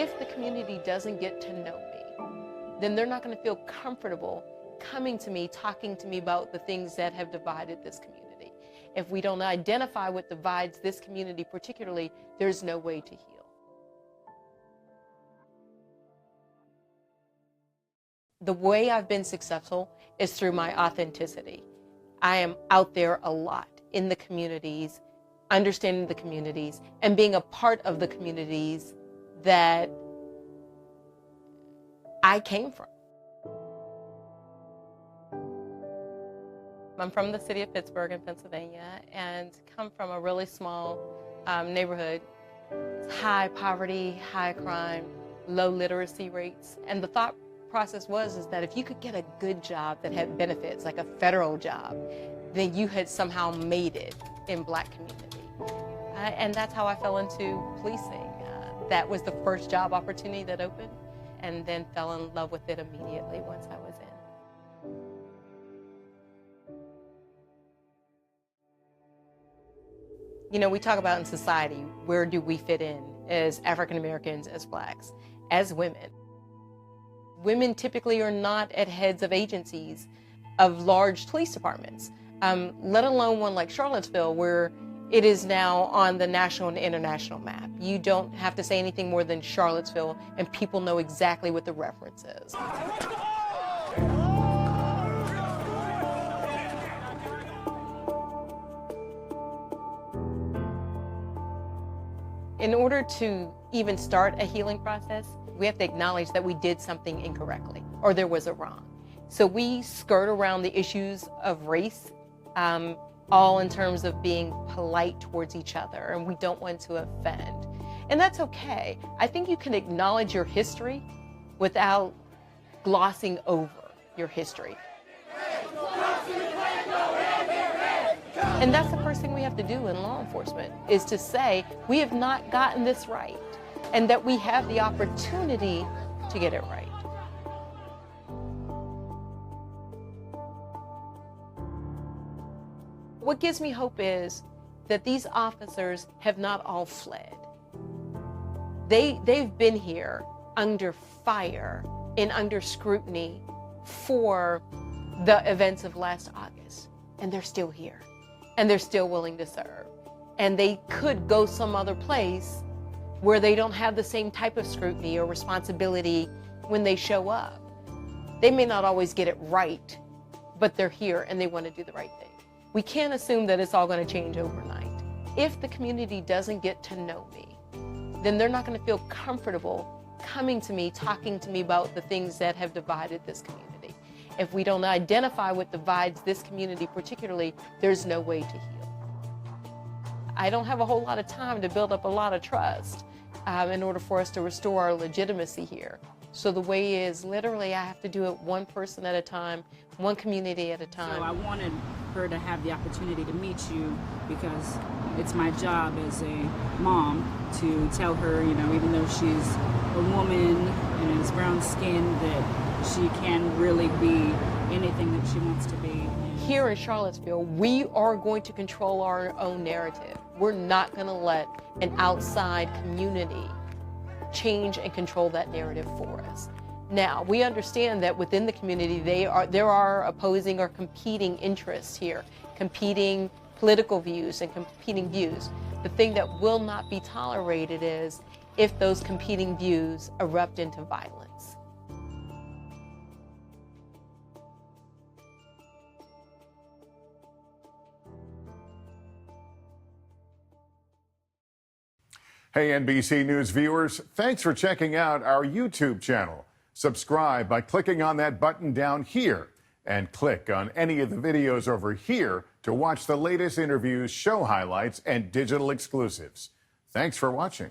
If the community doesn't get to know me, then they're not going to feel comfortable coming to me, talking to me about the things that have divided this community. If we don't identify what divides this community particularly, there's no way to heal. The way I've been successful is through my authenticity. I am out there a lot in the communities, understanding the communities, and being a part of the communities that I came from. I'm from the city of Pittsburgh in Pennsylvania and come from a really small neighborhood. High poverty, high crime, low literacy rates. And the thought process is that if you could get a good job that had benefits, like a federal job, then you had somehow made it in Black community. And that's how I fell into policing. That was the first job opportunity that opened, and then fell in love with it immediately once I was in. You know, we talk about in society, where do we fit in as African Americans, as Blacks, as women? Women typically are not at heads of agencies of large police departments, let alone one like Charlottesville, where it is now on the national and international map. You don't have to say anything more than Charlottesville, and people know exactly what the reference is. In order to even start a healing process, we have to acknowledge that we did something incorrectly, or there was a wrong. So we skirt around the issues of race, all in terms of being polite towards each other, and we don't want to offend. And that's okay. I think you can acknowledge your history without glossing over your history. And that's the first thing we have to do in law enforcement, is to say, we have not gotten this right, and that we have the opportunity to get it right. What gives me hope is that these officers have not all fled. They've been here under fire and under scrutiny for the events of last August, and they're still here, and they're still willing to serve. And they could go some other place where they don't have the same type of scrutiny or responsibility when they show up. They may not always get it right, but they're here and they want to do the right thing. We can't assume that it's all going to change overnight. If the community doesn't get to know me, then they're not going to feel comfortable coming to me, talking to me about the things that have divided this community. If we don't identify what divides this community particularly, there's no way to heal. I don't have a whole lot of time to build up a lot of trust in order for us to restore our legitimacy here. So the way is literally I have to do it one person at a time, one community at a time. So I wanted her to have the opportunity to meet you because it's my job as a mom to tell her, you know, even though she's a woman and has brown skin, that she can really be anything that she wants to be. Here in Charlottesville, we are going to control our own narrative. We're not going to let an outside community change and control that narrative for us. Now, we understand that within the community, there are opposing or competing interests here, competing political views and competing views. The thing that will not be tolerated is if those competing views erupt into violence. Hey, NBC News viewers, thanks for checking out our YouTube channel. Subscribe by clicking on that button down here and click on any of the videos over here to watch the latest interviews, show highlights, and digital exclusives. Thanks for watching.